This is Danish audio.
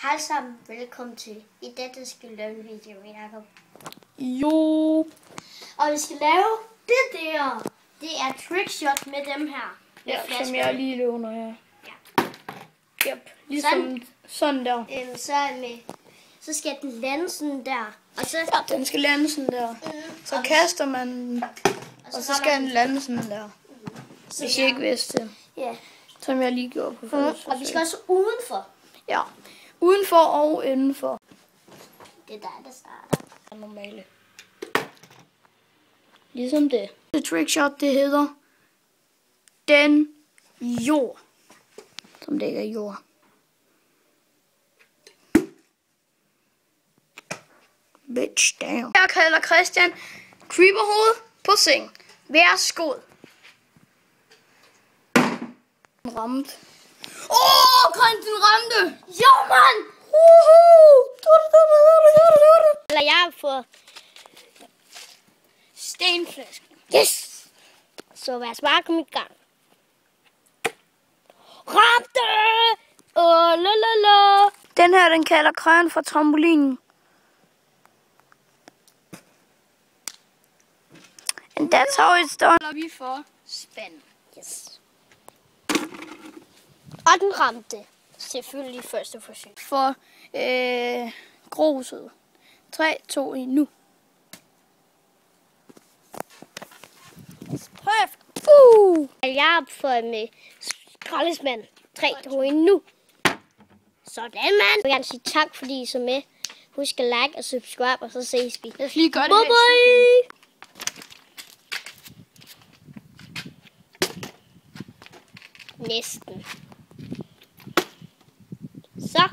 Hej sammen, velkommen til. I dette skal vi lave en video med Jacob. Jo. Og vi skal lave det der. Det er trickshot med dem her. Med ja, som jeg lige låner her. Ja. Yep. Ligesom sådan der. Så skal den lande sådan der. Og så, ja, den skal lande sådan der. Så kaster man den, og så skal den lande sådan der. Hvis jeg ikke vidste det. Ja. Som jeg lige gjorde på første. Og vi skal også udenfor. Ja. Udenfor og indenfor. Det er der starter. Det er normale. Ligesom det. Det trickshot, det hedder den jord. Som det ikke er jord. Bitch, damn. Jeg kalder Christian creeperhoved på seng. Værsgo. Den ramte. Den ramte. Jo, mand! Eller jeg har fået stenflasken. Yes! Så vær smart, kom i gang. Ramte! La. Den her, den kalder Krøjen for trampolinen. And that's how it's done. Vi for spand. Yes. Og den ramte. Selvfølgelig første forsøg. For gruset. 3, 2, 1, nu. Perfekt. Jeg har fået med skraldespand. 3, 2, 1, nu. Sådan, mand. Jeg vil gerne sige tak, fordi I er så med. Husk at like og subscribe, og så ses vi. Lad os lige gøre det. Bye bye. Næsten. Så.